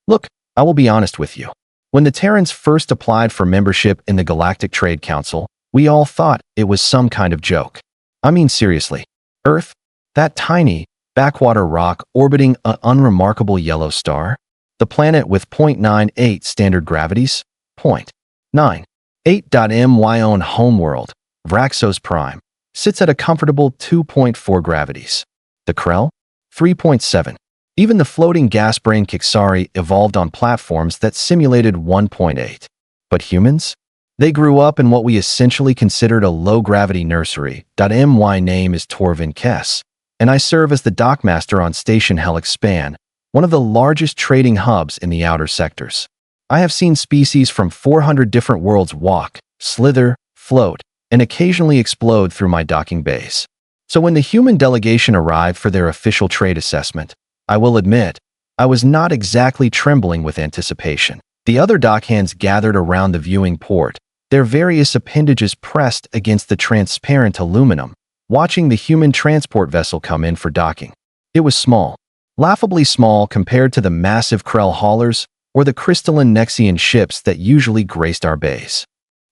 Look, I will be honest with you. When the Terrans first applied for membership in the Galactic Trade Council, we all thought it was some kind of joke. I mean seriously. Earth? That tiny, backwater rock orbiting an unremarkable yellow star? The planet with 0.98 standard gravities? 0.98. own homeworld, Vraxos Prime, sits at a comfortable 2.4 gravities. The Krell? 3.7. Even the floating gas-brain Kixari evolved on platforms that simulated 1.8. But humans? They grew up in what we essentially considered a low-gravity nursery. My name is Torvin Kess, and I serve as the Dockmaster on Station Hellix Span, one of the largest trading hubs in the outer sectors. I have seen species from 400 different worlds walk, slither, float, and occasionally explode through my docking bays. So when the human delegation arrived for their official trade assessment, I will admit, I was not exactly trembling with anticipation. The other dockhands gathered around the viewing port, their various appendages pressed against the transparent aluminum, watching the human transport vessel come in for docking. It was small, laughably small compared to the massive Krell haulers or the crystalline Nexian ships that usually graced our bays.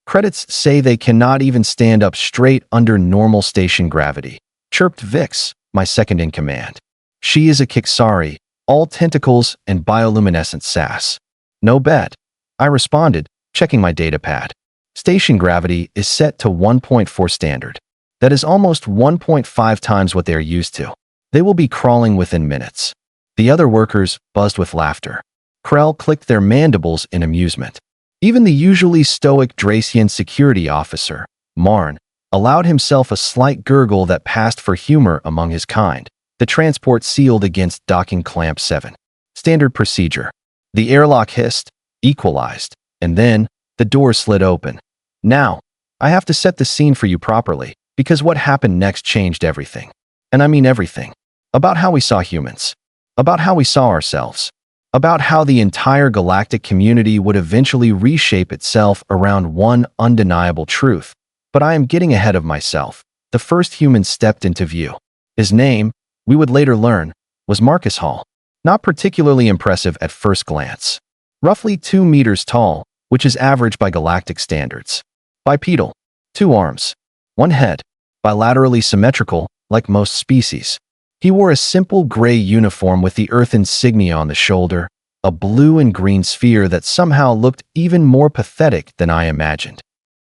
Credits say they cannot even stand up straight under normal station gravity, chirped Vix, my second-in-command. She is a Kixari, all tentacles and bioluminescent sass. No bet, I responded, checking my datapad. Station gravity is set to 1.4 standard. That is almost 1.5 times what they are used to. They will be crawling within minutes. The other workers buzzed with laughter. Krell clicked their mandibles in amusement. Even the usually stoic Dracian security officer, Marn, allowed himself a slight gurgle that passed for humor among his kind. The transport sealed against docking clamp 7. Standard procedure. The airlock hissed, equalized, and then the door slid open. Now, I have to set the scene for you properly, because what happened next changed everything. And I mean everything. About how we saw humans. About how we saw ourselves. About how the entire galactic community would eventually reshape itself around one undeniable truth. But I am getting ahead of myself. The first human stepped into view. His name, we would later learn, was Marcus Hall. Not particularly impressive at first glance. Roughly 2 meters tall, which is average by galactic standards. Bipedal, 2 arms, 1 head, bilaterally symmetrical, like most species. He wore a simple gray uniform with the Earth insignia on the shoulder, a blue and green sphere that somehow looked even more pathetic than I imagined.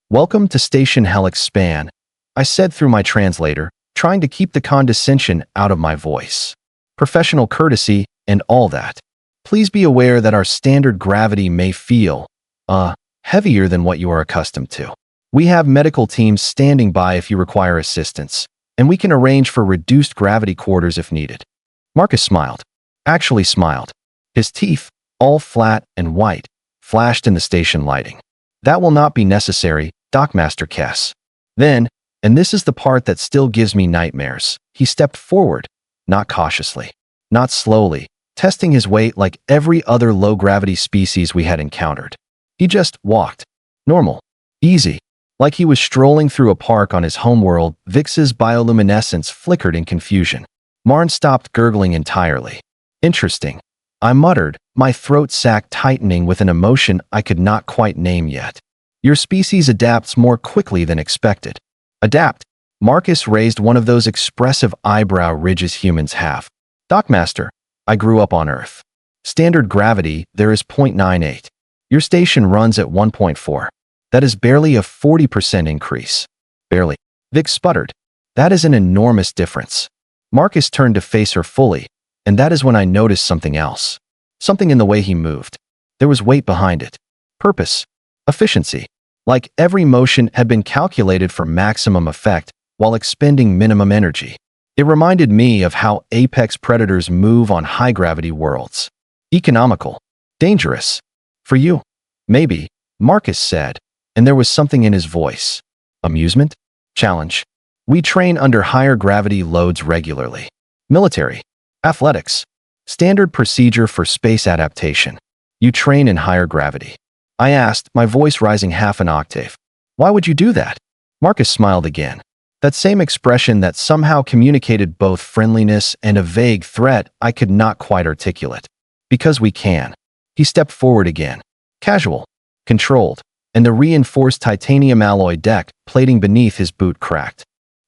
"Welcome to Station Hellix Span," I said through my translator, trying to keep the condescension out of my voice. Professional courtesy and all that. Please be aware that our standard gravity may feel, heavier than what you are accustomed to. We have medical teams standing by if you require assistance, and we can arrange for reduced gravity quarters if needed. Marcus smiled. Actually smiled. His teeth, all flat and white, flashed in the station lighting. "That will not be necessary, Dockmaster Kess." Then, and this is the part that still gives me nightmares, he stepped forward, not cautiously, not slowly, testing his weight like every other low-gravity species we had encountered. He just walked. Normal. Easy. Like he was strolling through a park on his homeworld. Vix's bioluminescence flickered in confusion. Marn stopped gurgling entirely. "Interesting," I muttered, my throat sac tightening with an emotion I could not quite name yet. "Your species adapts more quickly than expected." Adapt? Marcus raised one of those expressive eyebrow ridges humans have. "Dockmaster, I grew up on Earth. Standard gravity, there is 0.98. Your station runs at 1.4. That is barely a 40% increase." "Barely." Vix sputtered. "That is an enormous difference." Marcus turned to face her fully, and that is when I noticed something else. Something in the way he moved. There was weight behind it. Purpose. Efficiency. Like every motion had been calculated for maximum effect while expending minimum energy. It reminded me of how apex predators move on high-gravity worlds. Economical. Dangerous. "For you." "Maybe," Marcus said, and there was something in his voice. "Amusement? Challenge. We train under higher gravity loads regularly. Military. Athletics. Standard procedure for space adaptation. You train in higher gravity." I asked, my voice rising half an octave. "Why would you do that?" Marcus smiled again. That same expression that somehow communicated both friendliness and a vague threat I could not quite articulate. "Because we can." He stepped forward again. Casual, controlled, and the reinforced titanium alloy deck plating beneath his boot cracked.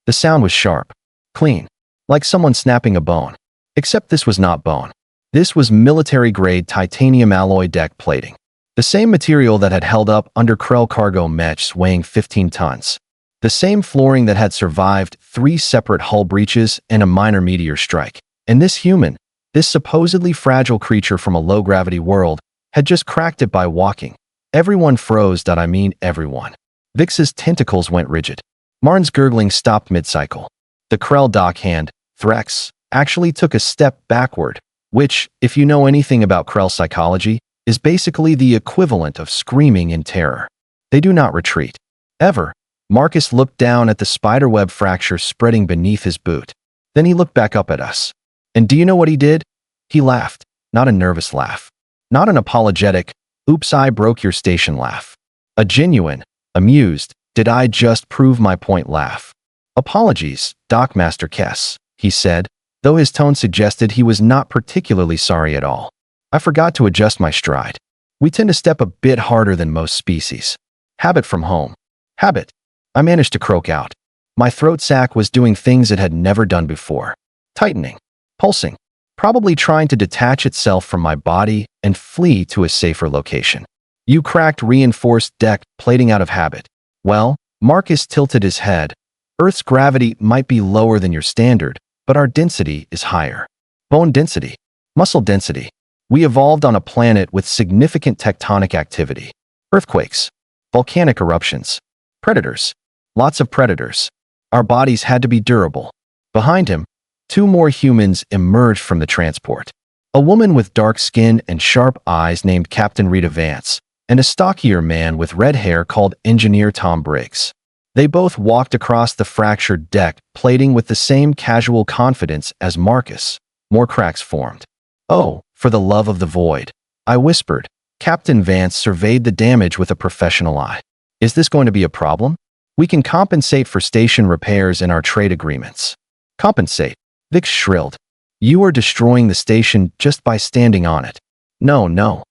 The sound was sharp, clean, like someone snapping a bone. Except this was not bone. This was military-grade titanium alloy deck plating. The same material that had held up under Krell cargo mechs weighing 15 tons. The same flooring that had survived 3 separate hull breaches and a minor meteor strike. And this human, this supposedly fragile creature from a low-gravity world, had just cracked it by walking. Everyone froze. I mean everyone. Vix's tentacles went rigid. Martin's gurgling stopped mid-cycle. The Krell dockhand, Threx, actually took a step backward, which, if you know anything about Krell psychology, is basically the equivalent of screaming in terror. They do not retreat. Ever. Marcus looked down at the spiderweb fracture spreading beneath his boot. Then he looked back up at us. And do you know what he did? He laughed, not a nervous laugh. Not an apologetic, oops I broke your station laugh. A genuine, amused, did I just prove my point laugh. Apologies, Dockmaster Kess, he said, though his tone suggested he was not particularly sorry at all. I forgot to adjust my stride. We tend to step a bit harder than most species. Habit from home. Habit. I managed to croak out. My throat sac was doing things it had never done before. Tightening. Pulsing. Probably trying to detach itself from my body and flee to a safer location. You cracked reinforced deck plating out of habit. Well, Marcus tilted his head. Earth's gravity might be lower than your standard, but our density is higher. Bone density. Muscle density. We evolved on a planet with significant tectonic activity. Earthquakes. Volcanic eruptions. Predators. Lots of predators. Our bodies had to be durable. Behind him, 2 more humans emerged from the transport. A woman with dark skin and sharp eyes named Captain Rita Vance, and a stockier man with red hair called Engineer Tom Briggs. They both walked across the fractured deck, plating with the same casual confidence as Marcus. More cracks formed. Oh, for the love of the void, I whispered. Captain Vance surveyed the damage with a professional eye. Is this going to be a problem? We can compensate for station repairs in our trade agreements. Compensate? Vix shrilled. You are destroying the station just by standing on it. No.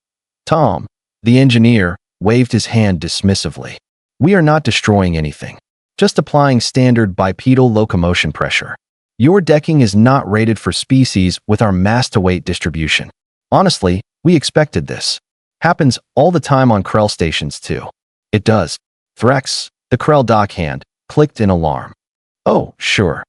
Tom, the engineer, waved his hand dismissively. We are not destroying anything. Just applying standard bipedal locomotion pressure. Your decking is not rated for species with our mass-to-weight distribution. Honestly, we expected this. Happens all the time on Krell stations too. It does. Threx, the Krell dockhand, clicked in alarm. Oh, sure.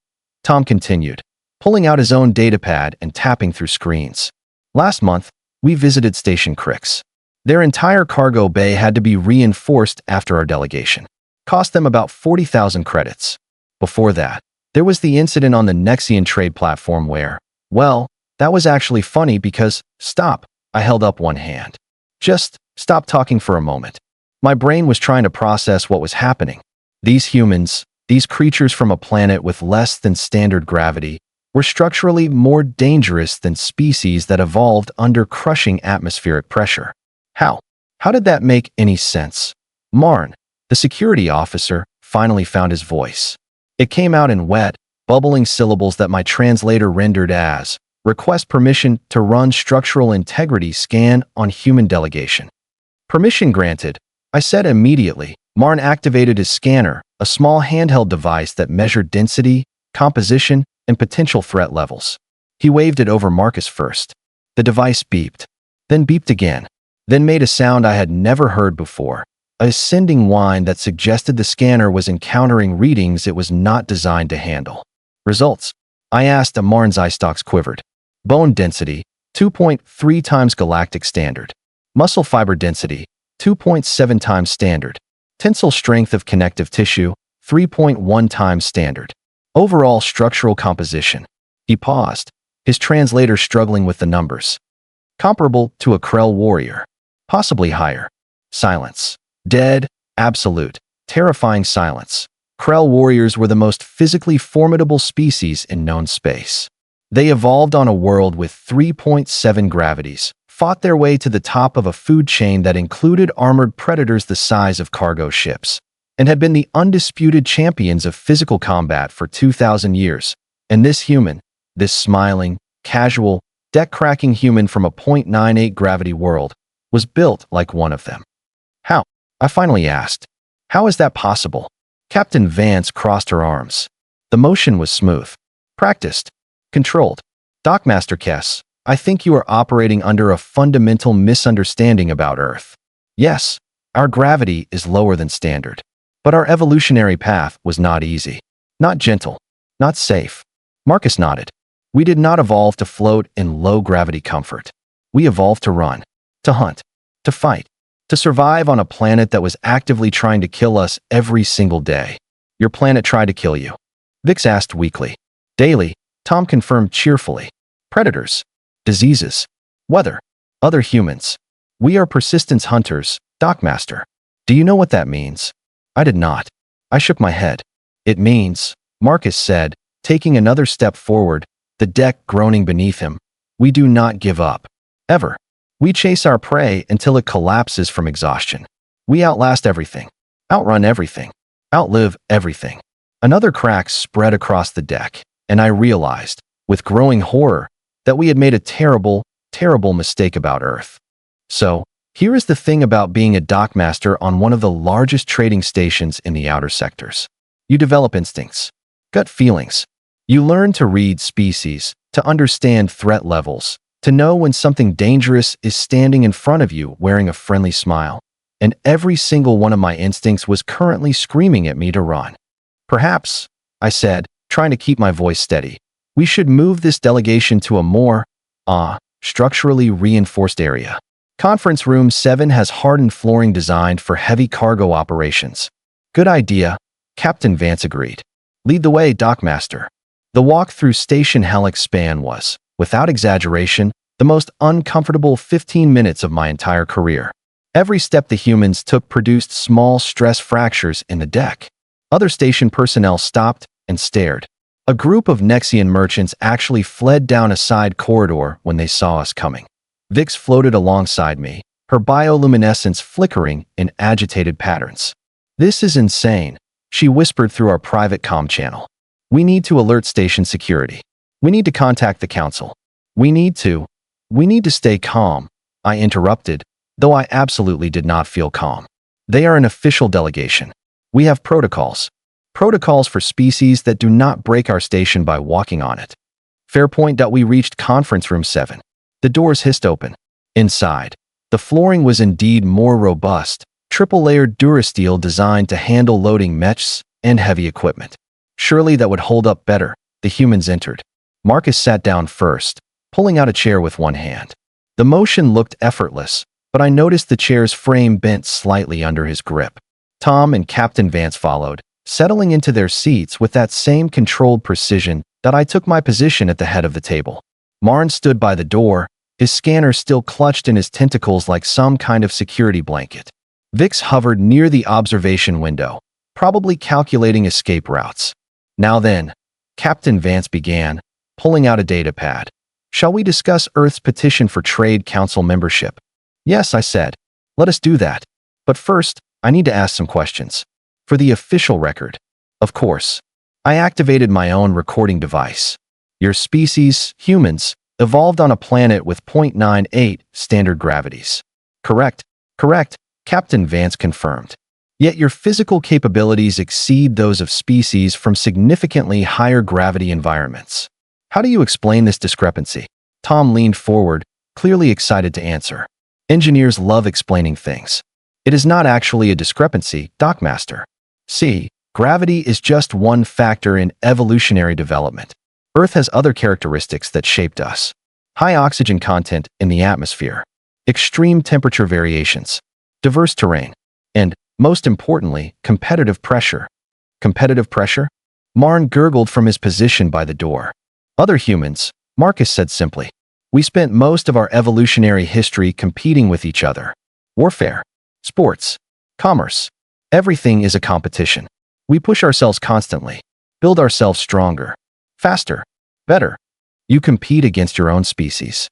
Tom continued, pulling out his own datapad and tapping through screens. Last month, we visited Station Hellix. Their entire cargo bay had to be reinforced after our delegation. Cost them about 40,000 credits. Before that, there was the incident on the Nexian trade platform where, well, that was actually funny because, stop, I held up one hand. Just stop talking for a moment. My brain was trying to process what was happening. These humans, these creatures from a planet with less than standard gravity, were structurally more dangerous than species that evolved under crushing atmospheric pressure. How? How did that make any sense? Marn, the security officer, finally found his voice. It came out in wet, bubbling syllables that my translator rendered as, request permission to run structural integrity scan on human delegation. Permission granted, I said immediately. Marn activated his scanner, a small handheld device that measured density, composition, and potential threat levels. He waved it over Marcus first. The device beeped, then beeped again, then made a sound I had never heard before, a ascending whine that suggested the scanner was encountering readings it was not designed to handle. Results? I asked. Marn's eye stalks quivered. Bone density, 2.3 times galactic standard. Muscle fiber density, 2.7 times standard. Tensile strength of connective tissue, 3.1 times standard. Overall structural composition. He paused, his translator struggling with the numbers. Comparable to a Krell warrior. Possibly higher. Silence. Dead, absolute, terrifying silence. Krell warriors were the most physically formidable species in known space. They evolved on a world with 3.7 gravities, fought their way to the top of a food chain that included armored predators the size of cargo ships, and had been the undisputed champions of physical combat for 2,000 years. And this human, this smiling, casual, deck-cracking human from a .98 gravity world, was built like one of them. How? I finally asked. How is that possible? Captain Vance crossed her arms. The motion was smooth, practiced, controlled. Dockmaster Kess, I think you are operating under a fundamental misunderstanding about Earth. Yes, our gravity is lower than standard. But our evolutionary path was not easy, not gentle, not safe. Marcus nodded. We did not evolve to float in low-gravity comfort. We evolved to run, to hunt, to fight, to survive on a planet that was actively trying to kill us every single day. Your planet tried to kill you? Vix asked weakly. Daily, Tom confirmed cheerfully. Predators, diseases, weather, other humans. We are persistence hunters, Dockmaster. Do you know what that means? I did not. I shook my head. It means, Marcus said, taking another step forward, the deck groaning beneath him, we do not give up. Ever. We chase our prey until it collapses from exhaustion. We outlast everything, outrun everything, outlive everything. Another crack spread across the deck, and I realized, with growing horror, that we had made a terrible, terrible mistake about Earth. So, here is the thing about being a dockmaster on one of the largest trading stations in the outer sectors. You develop instincts, gut feelings. You learn to read species, to understand threat levels, to know when something dangerous is standing in front of you wearing a friendly smile. And every single one of my instincts was currently screaming at me to run. Perhaps, I said, trying to keep my voice steady, we should move this delegation to a more, structurally reinforced area. Conference Room 7 has hardened flooring designed for heavy cargo operations. Good idea, Captain Vance agreed. Lead the way, Dockmaster. The walk through Station Hellix Span was, without exaggeration, the most uncomfortable 15 minutes of my entire career. Every step the humans took produced small stress fractures in the deck. Other station personnel stopped and stared. A group of Nexian merchants actually fled down a side corridor when they saw us coming. Vix floated alongside me, her bioluminescence flickering in agitated patterns. This is insane, she whispered through our private comm channel. We need to alert station security. We need to contact the council. We need to stay calm, I interrupted, though I absolutely did not feel calm. They are an official delegation. We have protocols. Protocols for species that do not break our station by walking on it. Fair point. We reached Conference Room 7. The doors hissed open. Inside, the flooring was indeed more robust, triple-layered durasteel designed to handle loading mechs and heavy equipment. Surely that would hold up better. The humans entered. Marcus sat down first, pulling out a chair with one hand. The motion looked effortless, but I noticed the chair's frame bent slightly under his grip. Tom and Captain Vance followed, settling into their seats with that same controlled precision that I took my position at the head of the table. Marn stood by the door, his scanner still clutched in his tentacles like some kind of security blanket. Vix hovered near the observation window, probably calculating escape routes. Now then, Captain Vance began, pulling out a datapad. Shall we discuss Earth's petition for Trade Council membership? Yes, I said. Let us do that. But first, I need to ask some questions. For the official record. Of course. I activated my own recording device. Your species, humans, evolved on a planet with 0.98 standard gravities. Correct, Captain Vance confirmed. Yet your physical capabilities exceed those of species from significantly higher gravity environments. How do you explain this discrepancy? Tom leaned forward, clearly excited to answer. Engineers love explaining things. It is not actually a discrepancy, Dockmaster. See, gravity is just one factor in evolutionary development. Earth has other characteristics that shaped us. High oxygen content in the atmosphere, extreme temperature variations, diverse terrain, and, most importantly, competitive pressure. Competitive pressure? Marn gurgled from his position by the door. Other humans, Marcus said simply. We spent most of our evolutionary history competing with each other. Warfare, sports, commerce. Everything is a competition. We push ourselves constantly, build ourselves stronger, faster, better. You compete against your own species.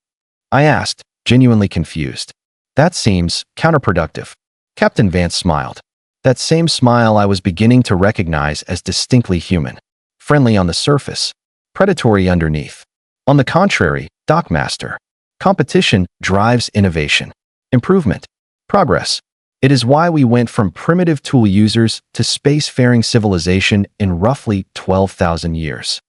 I asked, genuinely confused. That seems counterproductive. Captain Vance smiled. That same smile I was beginning to recognize as distinctly human. Friendly on the surface, predatory underneath. On the contrary, Dockmaster, competition drives innovation. Improvement. Progress. It is why we went from primitive tool users to spacefaring civilization in roughly 12,000 years.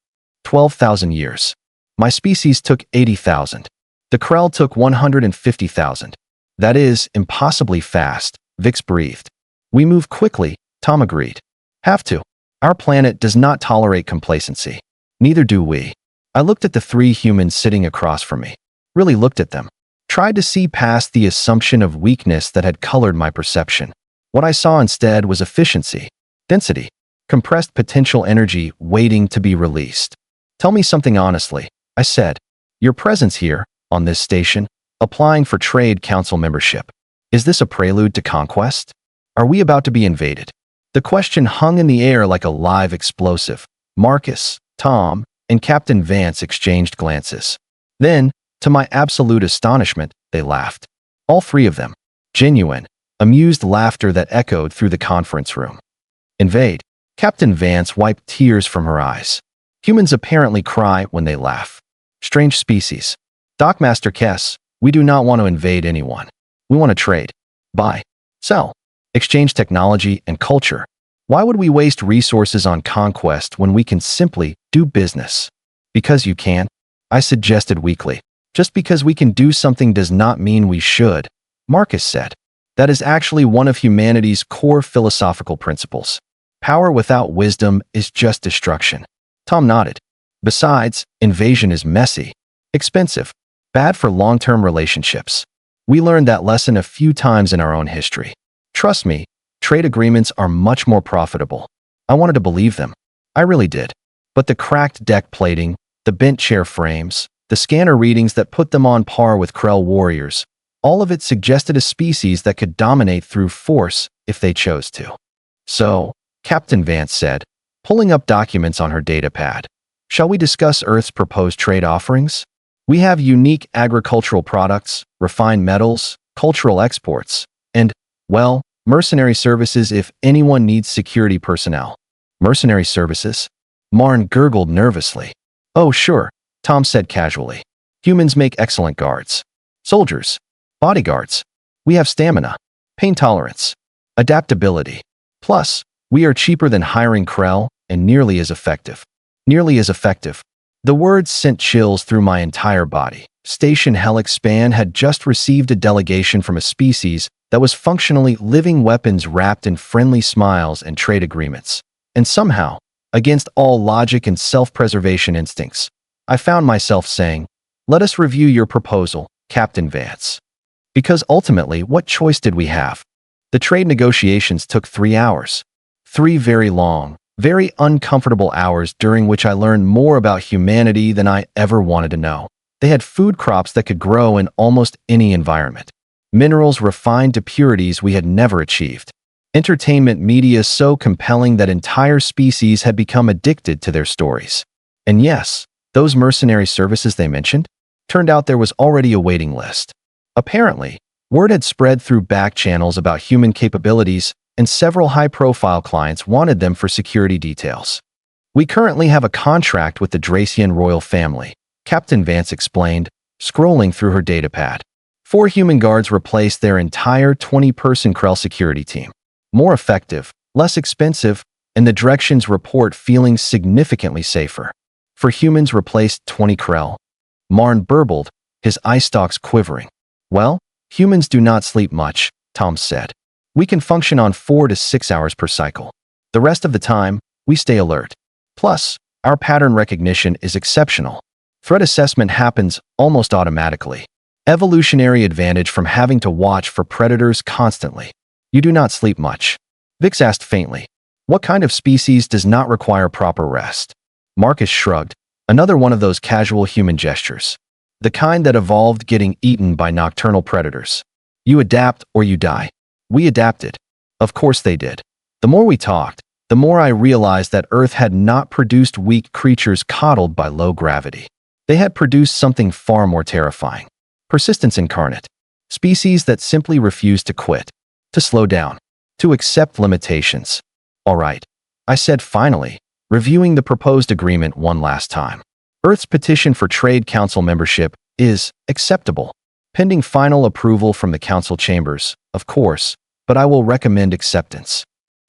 12,000 years. My species took 80,000. The Krell took 150,000. That is impossibly fast, Vix breathed. We move quickly, Tom agreed. Have to. Our planet does not tolerate complacency. Neither do we. I looked at the three humans sitting across from me. Really looked at them. Tried to see past the assumption of weakness that had colored my perception. What I saw instead was efficiency, density, compressed potential energy waiting to be released. Tell me something honestly, I said. Your presence here, on this station, applying for Trade Council membership. Is this a prelude to conquest? Are we about to be invaded? The question hung in the air like a live explosive. Marcus, Tom, and Captain Vance exchanged glances. Then, to my absolute astonishment, they laughed. All three of them. Genuine, amused laughter that echoed through the conference room. Invade. Captain Vance wiped tears from her eyes. Humans apparently cry when they laugh. Strange species. Dockmaster Kess, we do not want to invade anyone. We want to trade. Buy. Sell. Exchange technology and culture. Why would we waste resources on conquest when we can simply do business? Because you can, I suggested weakly. Just because we can do something does not mean we should, Marcus said. That is actually one of humanity's core philosophical principles. Power without wisdom is just destruction. Tom nodded. Besides, invasion is messy, expensive, bad for long-term relationships. We learned that lesson a few times in our own history. Trust me, trade agreements are much more profitable. I wanted to believe them. I really did. But the cracked deck plating, the bent chair frames, the scanner readings that put them on par with Krell warriors, all of it suggested a species that could dominate through force if they chose to. So, Captain Vance said, pulling up documents on her datapad, shall we discuss Earth's proposed trade offerings? We have unique agricultural products, refined metals, cultural exports, and, well, mercenary services if anyone needs security personnel. Mercenary services? Marn gurgled nervously. Oh, sure, Tom said casually. Humans make excellent guards. Soldiers. Bodyguards. We have stamina, pain tolerance, adaptability. Plus, we are cheaper than hiring Krell and nearly as effective. Nearly as effective. The words sent chills through my entire body. Station Hellix Span had just received a delegation from a species that was functionally living weapons wrapped in friendly smiles and trade agreements. And somehow, against all logic and self-preservation instincts, I found myself saying, let us review your proposal, Captain Vance. Because ultimately, what choice did we have? The trade negotiations took 3 hours. 3 very long, very uncomfortable hours during which I learned more about humanity than I ever wanted to know. They had food crops that could grow in almost any environment. Minerals refined to purities we had never achieved. Entertainment media so compelling that entire species had become addicted to their stories. And yes, those mercenary services they mentioned? Turned out there was already a waiting list. Apparently, word had spread through back channels about human capabilities, and several high-profile clients wanted them for security details. We currently have a contract with the Dracian royal family, Captain Vance explained, scrolling through her datapad. 4 human guards replaced their entire 20-person Krell security team. More effective, less expensive, and the directions report feeling significantly safer. For humans replaced 20 Krell. Marn burbled, his eye stalks quivering. Well, humans do not sleep much, Tom said. We can function on 4 to 6 hours per cycle. The rest of the time, we stay alert. Plus, our pattern recognition is exceptional. Threat assessment happens almost automatically. Evolutionary advantage from having to watch for predators constantly. You do not sleep much. Vix asked faintly. What kind of species does not require proper rest? Marcus shrugged, another one of those casual human gestures. The kind that evolved getting eaten by nocturnal predators. You adapt or you die. We adapted. Of course they did. The more we talked, the more I realized that Earth had not produced weak creatures coddled by low gravity. They had produced something far more terrifying. Persistence incarnate. Species that simply refused to quit, to slow down, to accept limitations. All right, I said finally, reviewing the proposed agreement one last time. Earth's petition for Trade Council membership is acceptable. Pending final approval from the council chambers, of course, but I will recommend acceptance.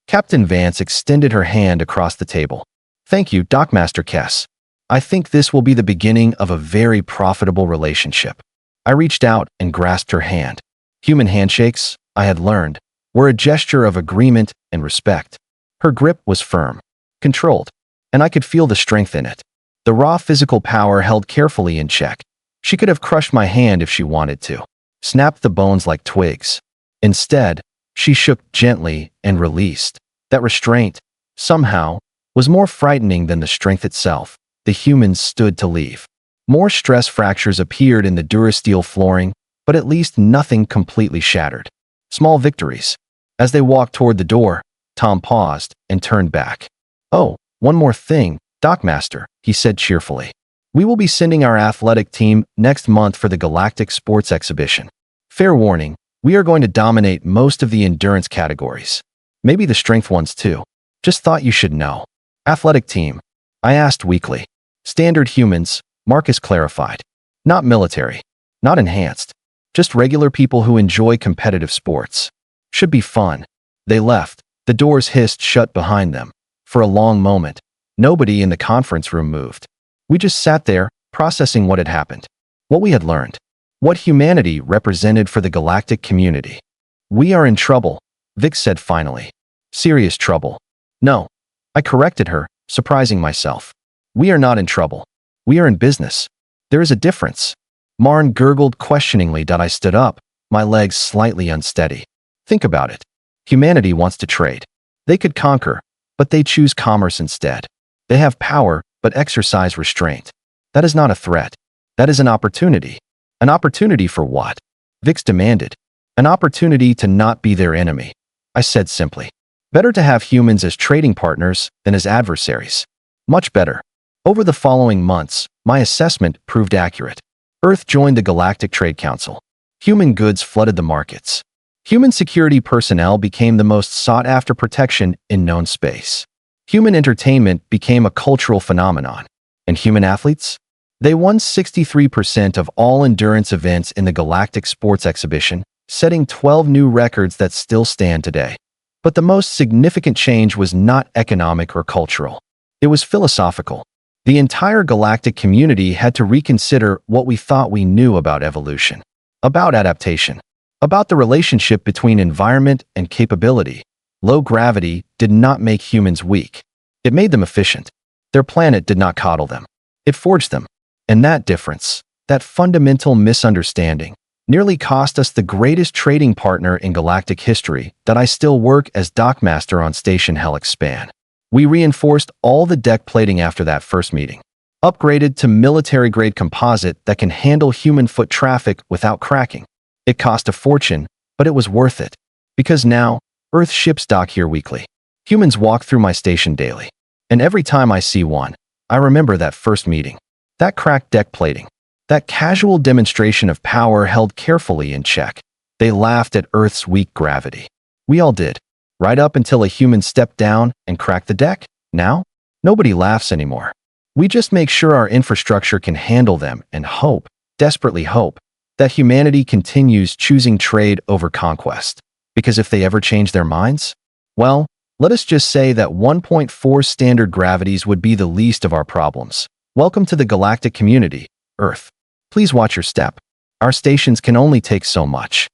Captain Vance extended her hand across the table. Thank you, Dockmaster Kess. I think this will be the beginning of a very profitable relationship. I reached out and grasped her hand. Human handshakes, I had learned, were a gesture of agreement and respect. Her grip was firm, controlled, and I could feel the strength in it. The raw physical power held carefully in check. She could have crushed my hand if she wanted to, snapped the bones like twigs. Instead, she shook gently and released. That restraint, somehow, was more frightening than the strength itself. The humans stood to leave. More stress fractures appeared in the durasteel flooring, but at least nothing completely shattered. Small victories. As they walked toward the door, Tom paused and turned back. Oh, one more thing, Dockmaster, he said cheerfully. We will be sending our athletic team next month for the Galactic Sports Exhibition. Fair warning, we are going to dominate most of the endurance categories. Maybe the strength ones too. Just thought you should know. Athletic team, I asked weakly. Standard humans, Marcus clarified. Not military. Not enhanced. Just regular people who enjoy competitive sports. Should be fun. They left. The doors hissed shut behind them. For a long moment, nobody in the conference room moved. We just sat there, processing what had happened. What we had learned. What humanity represented for the galactic community. We are in trouble, Vic said finally. Serious trouble. No. I corrected her, surprising myself. We are not in trouble. We are in business. There is a difference. Marn gurgled questioningly. I stood up, my legs slightly unsteady. Think about it. Humanity wants to trade. They could conquer, but they choose commerce instead. They have power, but exercise restraint. That is not a threat. That is an opportunity. An opportunity for what? Vix demanded. An opportunity to not be their enemy. I said simply. Better to have humans as trading partners than as adversaries. Much better. Over the following months, my assessment proved accurate. Earth joined the Galactic Trade Council. Human goods flooded the markets. Human security personnel became the most sought-after protection in known space. Human entertainment became a cultural phenomenon. And human athletes? They won 63% of all endurance events in the Galactic Sports Exhibition, setting 12 new records that still stand today. But the most significant change was not economic or cultural. It was philosophical. The entire galactic community had to reconsider what we thought we knew about evolution, about adaptation, about the relationship between environment and capability. Low gravity did not make humans weak. It made them efficient. Their planet did not coddle them. It forged them. And that difference, that fundamental misunderstanding, nearly cost us the greatest trading partner in galactic history. That I still work as Dockmaster on Station Hellix Span. We reinforced all the deck plating after that first meeting. Upgraded to military-grade composite that can handle human foot traffic without cracking. It cost a fortune, but it was worth it. Because now, Earth ships dock here weekly. Humans walk through my station daily. And every time I see one, I remember that first meeting. That cracked deck plating. That casual demonstration of power held carefully in check. They laughed at Earth's weak gravity. We all did. Right up until a human stepped down and cracked the deck. Now, nobody laughs anymore. We just make sure our infrastructure can handle them and hope, desperately hope, that humanity continues choosing trade over conquest. Because if they ever change their minds, well, let us just say that 1.4 standard gravities would be the least of our problems. Welcome to the galactic community, Earth. Please watch your step. Our stations can only take so much.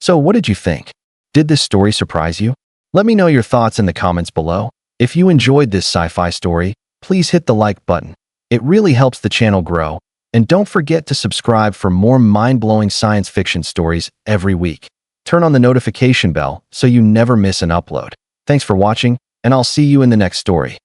So what did you think? Did this story surprise you? Let me know your thoughts in the comments below. If you enjoyed this sci-fi story, please hit the like button. It really helps the channel grow. And don't forget to subscribe for more mind-blowing science fiction stories every week. Turn on the notification bell so you never miss an upload. Thanks for watching, and I'll see you in the next story.